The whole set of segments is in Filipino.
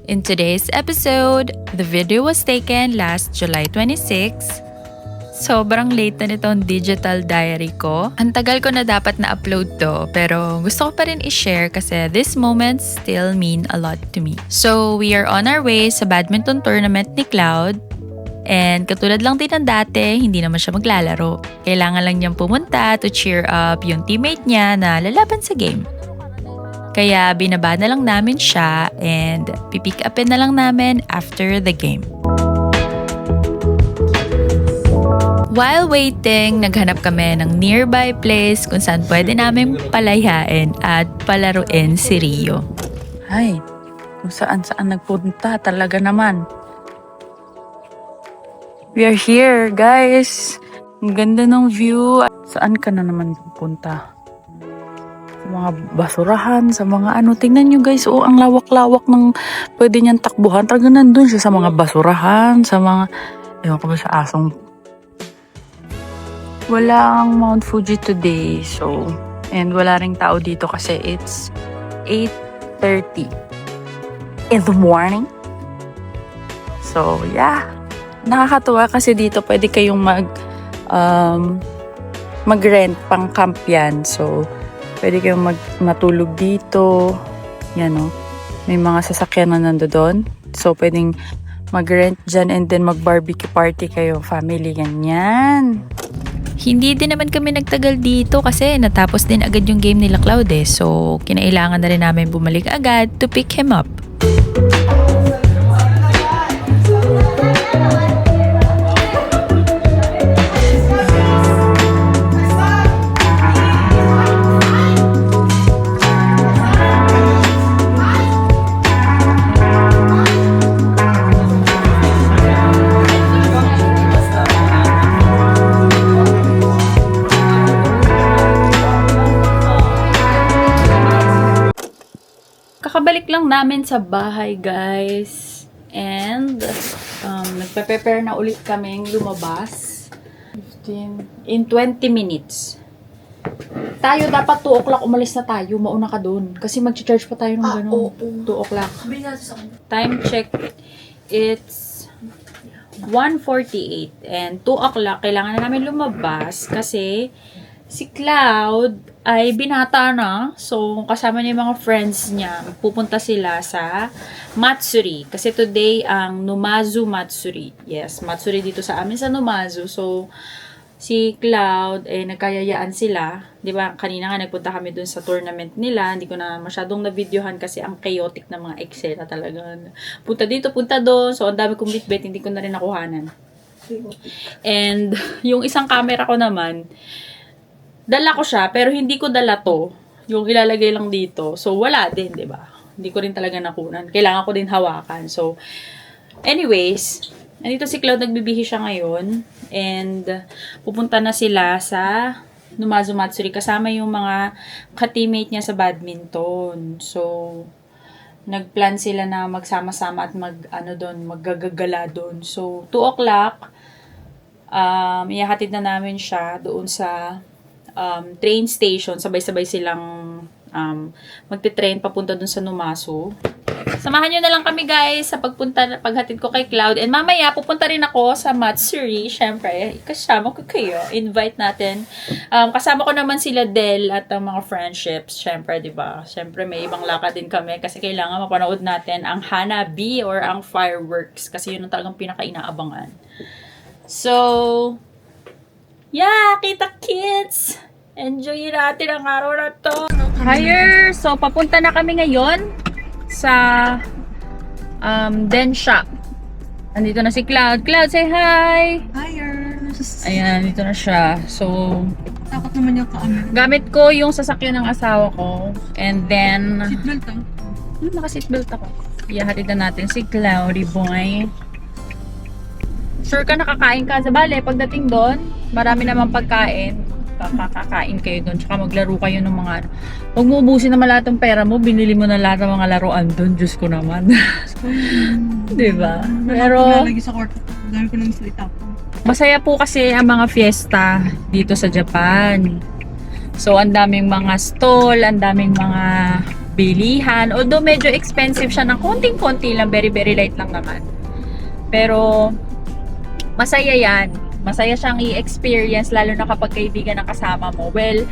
In today's episode, the video was taken last July 26. Sobrang late na nitong digital diary ko. Ang tagal ko na dapat na-upload to, pero gusto ko pa rin i-share kasi these moments still mean a lot to me. So, we are on our way sa badminton tournament ni Cloud. And katulad lang din ng dati, hindi naman siya maglalaro. Kailangan lang niyang pumunta to cheer up yung teammate niya na lalaban sa game. Kaya binaba na lang namin siya and pipick upin na lang namin after the game. While waiting, naghanap kami ng nearby place kung saan pwede namin palayain at palaruin si Rio. Ay, kung saan nagpunta talaga naman. We are here, guys. Ang ganda ng view. Saan ka na naman pupunta? Sa mga basurahan, sa mga ano. Tingnan nyo, guys. Oh, ang lawak-lawak ng pwede niyang takbuhan. Talaga nandun siya sa mga basurahan, sa mga... Ewan ko ba sa asong... Walang Mount Fuji today. So, and wala ring tao dito kasi it's 8:30 in the morning. So, yeah. Nakakatuwa kasi dito pwede kayong mag-rent pang camp yan. So, pwede kayong matulog dito. Yan o. May mga sasakyan na nandoon. So, pwedeng mag-rent dyan and then mag-barbecue party kayo. Family, ganyan. Hindi din naman kami nagtagal dito kasi natapos din agad yung game nila Cloud eh. So, kinailangan na rin namin bumalik agad to pick him up. Kakabalik lang namin sa bahay, guys. And, nagpe-prepare na ulit kaming lumabas. 15, in 20 minutes. Tayo, dapat 2 o'clock umalis na tayo. Mauna ka dun. Kasi mag-charge pa tayo ng gano'n. 2 o'clock. Time check. It's 1:48. And 2 o'clock, kailangan na namin lumabas kasi si Cloud ay binata na. So, kasama niya yung mga friends niya. Pupunta sila sa Matsuri. Kasi today ang Numazu Matsuri. Yes, Matsuri dito sa amin sa Numazu. So, si Cloud, nagkayayaan sila. Di ba? Kanina nga nagpunta kami dun sa tournament nila. Hindi ko na masyadong na-videohan kasi ang chaotic na mga Excel na talaga. Punta dito, punta doon. So, ang dami kong bitbit. Hindi ko na rin nakuhanan. And, yung isang camera ko naman, dala ko siya, pero hindi ko dala to. Yung ilalagay lang dito. So, wala din, di ba? Hindi ko rin talaga nakunan. Kailangan ko din hawakan. So, anyways, nandito si Cloud, nagbibihi siya ngayon. And, pupunta na sila sa Numazu Matsuri. Kasama yung mga ka-teammate niya sa badminton. So, nagplan sila na magsama-sama at maggagala doon. So, 2 o'clock, ihahatid na namin siya doon sa train station. Sabay-sabay silang magte-train papunta dun sa Numazu. Samahan nyo na lang kami, guys, sa paghatid ko kay Cloud. And mamaya, pupunta rin ako sa Matsuri. Siyempre, kasama ko kayo. Invite natin. Kasama ko naman sila Del at ang mga friendships. Siyempre, di ba? Siyempre, may ibang lakad din kami kasi kailangan mapanood natin ang Hanabi or ang fireworks. Kasi yun ang talagang pinaka-inaabangan. So, yeah, kita kids! Enjoy natin ang araw na to. Higher! So, papunta na kami ngayon sa Den Shop. Andito na si Cloud. Cloud, say hi! Higher! Ayan, dito na siya. So, Takot naman yung camera. gamit ko yung sasakyan ng asawa ko. And then, Seatbelt ah. naka-seatbelt ako. Iyahatid na natin si Cloudy boy. Sure ka nakakain ka? Sabali, pagdating doon, marami namang pagkain. Kakakain kayo doon. Tsaka maglaro kayo ng mga ano. Huwag mo ubusin naman lahat ng pera mo. Binili mo na lahat ng mga laruan doon. Diyos ko naman. Diba? Pero, Lagi sa kwarto. Dami ko ng slit up. masaya po kasi ang mga fiesta dito sa Japan. So, ang daming mga stall, ang daming mga bilihan. Although medyo expensive siya ng konting-konti lang, very very light lang naman. Pero masaya yan. Masaya siyang i-experience lalo na kapag kaibigan ang kasama mo. Well,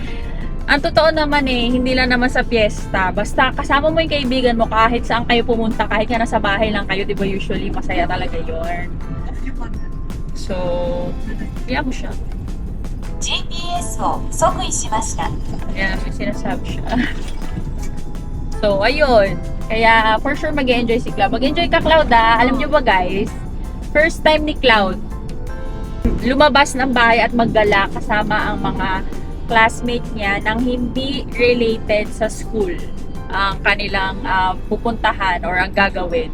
ang totoo naman hindi lang naman sa piyesta. Basta kasama mo yung kaibigan mo kahit saan kayo pumunta, kahit nga nasa bahay lang kayo, di ba usually masaya talaga yun. So, kaya mo siya. GPS を即位しました。 Ayan, may sinasabi siya. So, ayun. Kaya, for sure, mag-enjoy si Cloud. Mag-enjoy ka, Cloud, ah. Alam nyo ba, guys? First time ni Cloud lumabas ng bahay at maggala kasama ang mga classmate niya nang hindi related sa school ang kanilang pupuntahan or ang gagawin.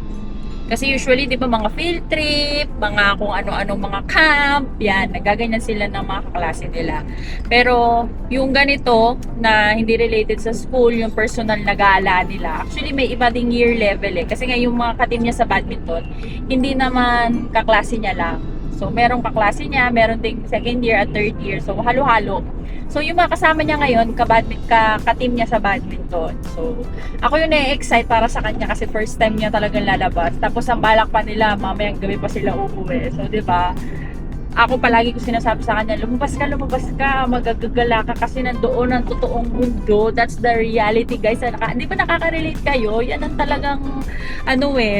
Kasi usually, di ba, mga field trip, mga kung ano-ano, mga camp, yan, nagaganyan sila ng mga kaklase nila. Pero, yung ganito, na hindi related sa school, yung personal na gala nila, actually, may iba ding year level Kasi nga, yung mga katim niya sa badminton, hindi naman kaklase niya lang. So, merong kaklase niya, meron ding second year at third year. So, halo-halo. So, yung mga kasama niya ngayon, ka-team niya sa badminton. So, ako yung na-excite para sa kanya kasi first time niya talagang lalabas. Tapos, ang balak pa nila, mamayang gabi pa sila uuwi. So, di ba? Ako palagi ko sinasabi sa kanya, lumabas ka, magagagala ka kasi nandoon ang totoong mundo. That's the reality, guys. Hindi ba nakaka-relate kayo? Yan ang talagang,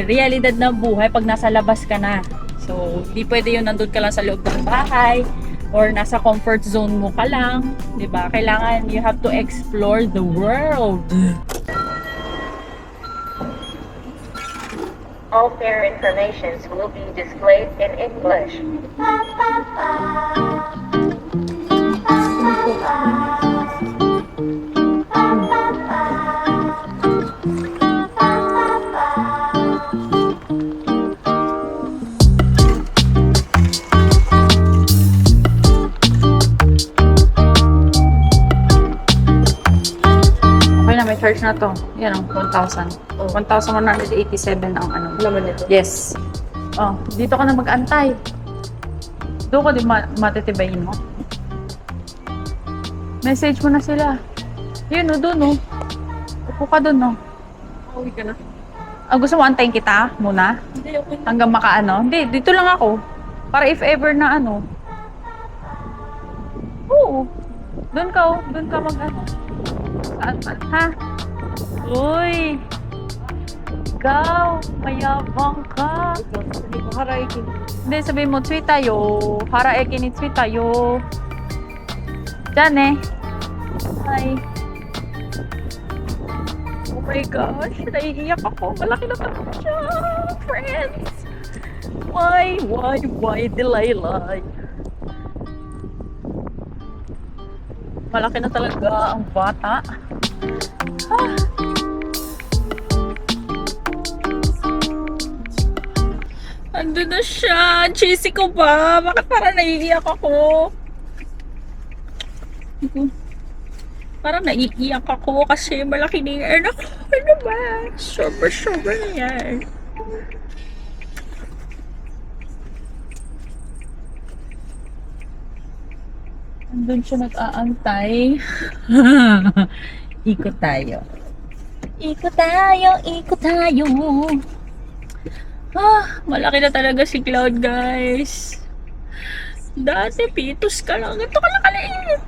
realidad ng buhay pag nasa labas ka na. So, hindi pwede yun nandun ka lang sa loob ng bahay or nasa comfort zone mo ka lang, 'di ba? Kailangan you have to explore the world. All fare informations will be displayed in English. Okay na, may charge na to. Yan ang 1,000. 1,187 ang ano. Laman nito. Yes. Oh, dito ka na mag-antay. Doon ko din matitibayin mo. Message mo na sila. Yun, doon, Upo ka doon, Uwi ka na. Gusto mo antayin kita muna? Hindi, okay. Hanggang makaano? Hindi, dito lang ako. Para if ever na Oo. Doon ka mag-ano. Saan pa? Ha? Uy! Ikaw! Mayabang ka! Hindi ko haraikin. Hindi, sabihin mo, tsui tayo. Haraeki ni tsui tayo. Diyan Hi. Oh my gosh, naiiyak ako. Malaki na talaga siya, friends. Why, Delilah? Malaki na talaga ang bata. Ando na siya. Cheesy ko ba? Bakit parang naiiyak ako? Parang naiiyak ako kasi malaki na yung anak ko. Ano ba? Sober na yan. Andun siya nag-aantay. Ikot tayo. Ikot tayo. Malaki na talaga si Cloud, guys. Dati, pitos ka lang. Ito ka lang kaliit.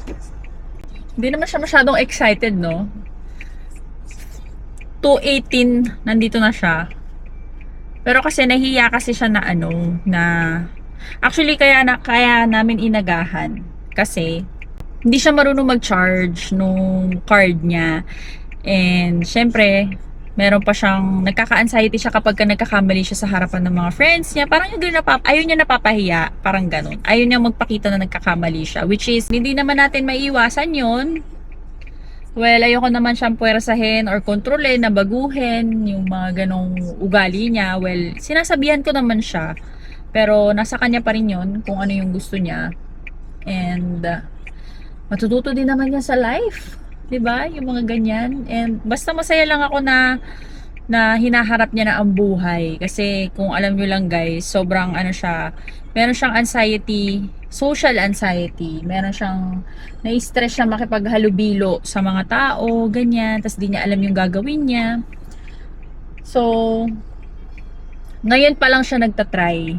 Hindi naman siya masyadong excited, no? 2:18, nandito na siya. Pero kasi nahiya kasi siya na actually kaya namin inagahan. Kasi hindi siya marunong mag-charge nung card niya. And syempre, meron pa siyang nagkaka-anxiety siya kapag nagkakamali siya sa harapan ng mga friends niya. Parang ayaw niya napapahiya, parang ganun. Ayaw niya magpakita na nagkakamali siya, which is hindi naman natin maiiwasan yun. Well, ayoko naman siyang puwersahin or kontrolin na baguhin yung mga ganong ugali niya. Well, sinasabihan ko naman siya, pero nasa kanya pa rin yun kung ano yung gusto niya. And matututo din naman niya sa life, 'di ba? Yung mga ganyan. And basta masaya lang ako na hinaharap niya na ang buhay. Kasi kung alam niyo lang, guys, sobrang siya, meron siyang anxiety social anxiety. Meron siyang na-stress siya makipaghalubilo sa mga tao, ganyan. Tapos di niya alam yung gagawin niya. So, ngayon pa lang siya nagtatry.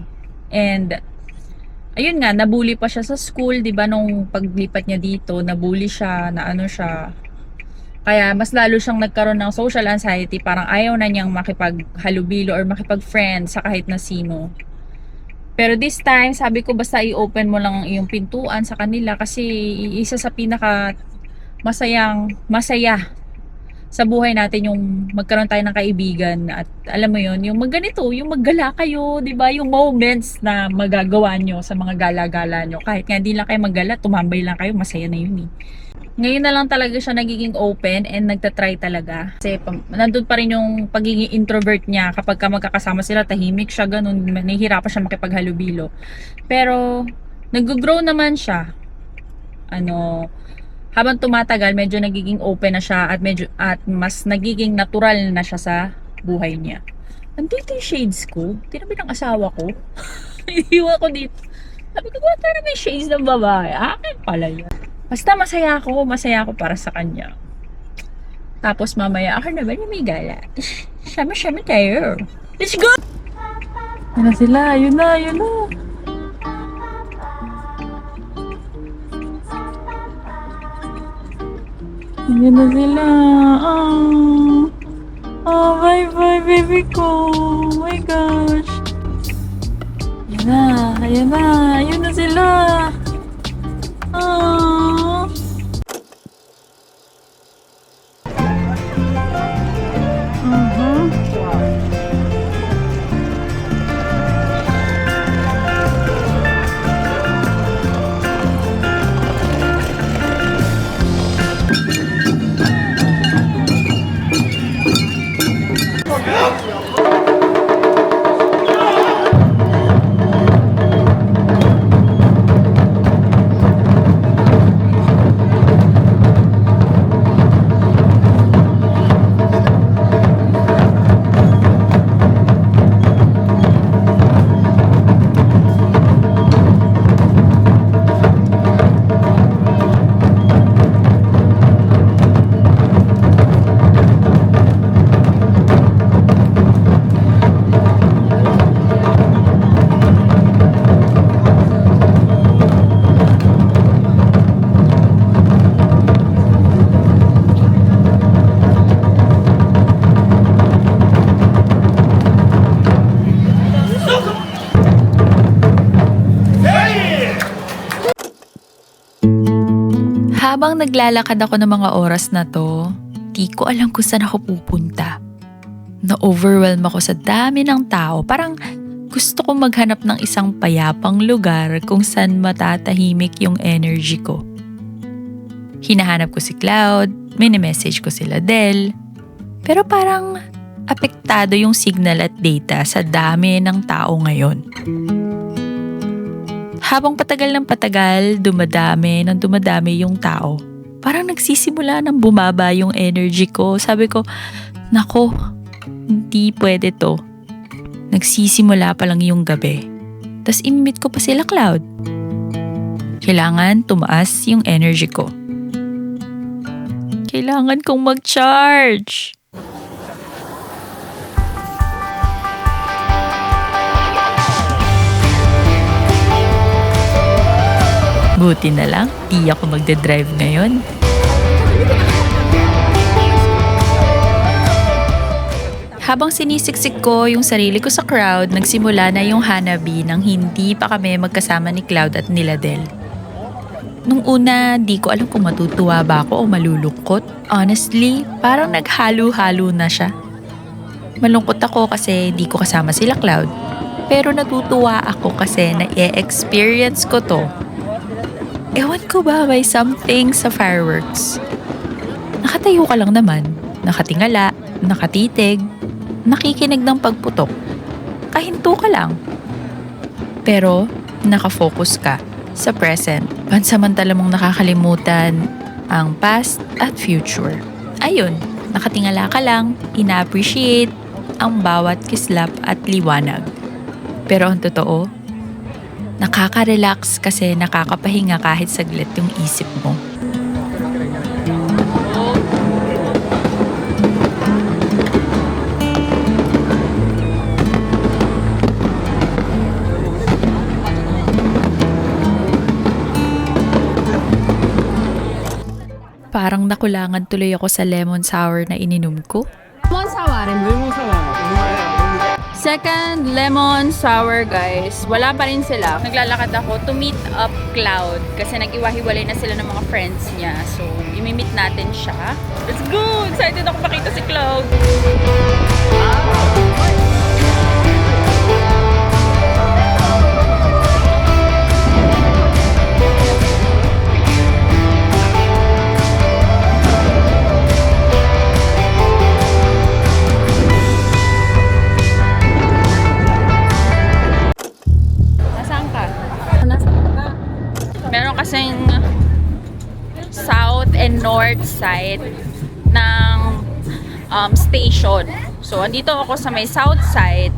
And, ayun nga, nabully pa siya sa school, di ba, nung paglipat niya dito, nabully siya, na ano siya. Kaya, mas lalo siyang nagkaroon ng social anxiety, parang ayaw na niyang makipaghalubilo or makipag-friend sa kahit na sino. Pero this time, sabi ko basta i-open mo lang yung pintuan sa kanila kasi isa sa pinaka masaya sa buhay natin yung magkaroon tayo ng kaibigan at alam mo yun, yung magganito, yung maggala kayo, di ba? Yung moments na magagawa nyo sa mga gala-gala nyo. Kahit nga hindi lang kayo maggala, tumambay lang kayo, masaya na yun eh. Ngayon na lang talaga siya nagiging open and nagtatry talaga. Kasi nandun pa rin yung pagiging introvert niya. Kapag ka magkakasama sila, tahimik siya, ganun. Nahihirapan siya makipaghalubilo. Pero, nag-grow naman siya. Habang tumatagal, medyo nagiging open na siya at mas nagiging natural na siya sa buhay niya. Nandito yung shades ko. Tinabi ng asawa ko. Iiwa ko dito. Sabi ko, na may shades ng babae. Akin pala yan. Basta masaya ako para sa kanya. Tapos mamaya, ako naman yung may gala. Sama-sama tayo. Let's go! Yun na sila, yun na. Yun na sila. Bye-bye, baby ko. Oh my gosh. Ayan na sila. Habang naglalakad ako ng mga oras na to, di ko alam kung saan ako pupunta. Na-overwhelm ako sa dami ng tao. Parang gusto kong maghanap ng isang payapang lugar kung saan matatahimik yung energy ko. Hinahanap ko si Cloud, mini-message ko sila Del. Pero parang apektado yung signal at data sa dami ng tao ngayon. Habang patagal ng patagal, dumadami yung tao. Parang nagsisimula ng bumaba yung energy ko. Sabi ko, nako, hindi pwede to. Nagsisimula pa lang yung gabi. Tas imimit ko pa sila Cloud. Kailangan tumaas yung energy ko. Kailangan kong mag-charge. Buti na lang, di ako magdadrive ngayon. Habang sinisiksik ko yung sarili ko sa crowd, nagsimula na yung hanabi nang hindi pa kami magkasama ni Cloud at nila Del. Nung una, di ko alam kung matutuwa ba ako o malulungkot. Honestly, parang naghalo-halo na siya. Malungkot ako kasi di ko kasama sila Cloud. Pero natutuwa ako kasi na-experience ko to. Ewan ko ba may something sa fireworks. Nakatayo ka lang naman, nakatingala, nakatitig, nakikinig ng pagputok. Kahinto ka lang. Pero nakafocus ka sa present. Pansamantala mong nakakalimutan ang past at future. Ayun, nakatingala ka lang, ina-appreciate ang bawat kislap at liwanag. Pero ang totoo, Nakaka-relax kasi nakakapahinga kahit saglit yung isip mo. Parang nakulangan tuloy ako sa lemon sour na ininom ko. Lemon sour. Second lemon sour, guys. Wala pa rin sila. Naglalakad ako to meet up Cloud kasi nag-iwahiwalay na sila ng mga friends niya. So, imimit natin siya. Let's go! Excited ako makita si Cloud. Meron kasing south and north side ng station. So, andito ako sa may south side.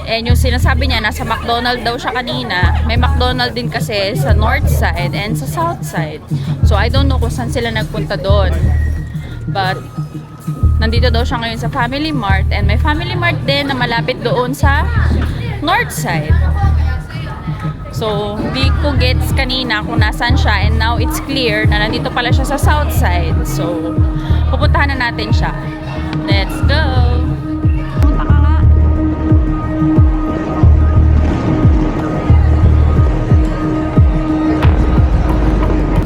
And yung sinasabi niya, nasa McDonald daw siya kanina. May McDonald din kasi sa north side and sa south side. So, I don't know kung saan sila nagpunta doon. But, nandito daw siya ngayon sa Family Mart. And may Family Mart din na malapit doon sa north side. So, di ko gets kanina kung nasan siya and now it's clear na nandito pala siya sa south side. So, pupuntahan na natin siya. Let's go! Punta ka nga!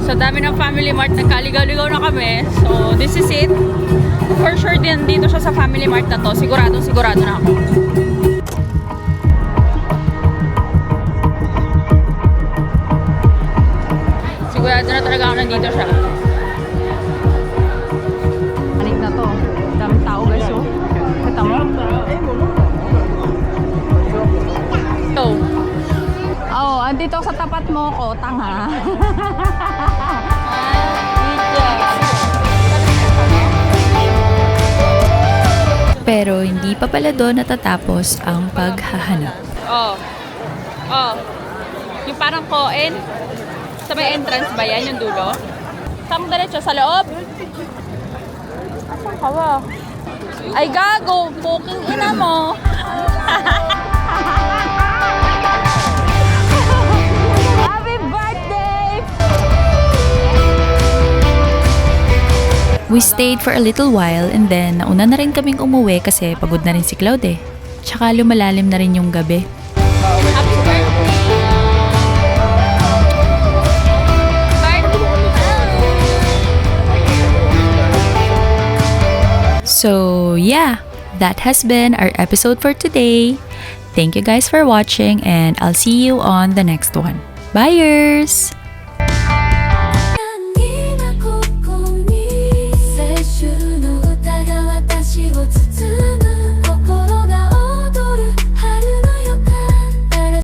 Sa dami ng Family Mart, nagkaligaw-ligaw na kami. So, this is it. For sure din dito siya sa Family Mart na to. Sigurado na ako. Sigurado na talaga ako nandito siya. Anik na to. Daming tao guys, oh. Kita mo? So, oh, andito sa tapat mo ko, tanga. Pero hindi pa pala doon natatapos ang paghahanap. Oh. Oh. Yung parang koen. Sa may entrance ba yan, yung dulo? Saan diretso? Sa loob? Asan ka ba? Ay, gago! Puking ina mo! Happy birthday! We stayed for a little while and then nauna na rin kaming umuwi kasi pagod na rin si Cloud eh. Tsaka lumalalim na rin yung gabi. Happy birthday! So yeah, that has been our episode for today. Thank you guys for watching and I'll see you on the next one. Byeers!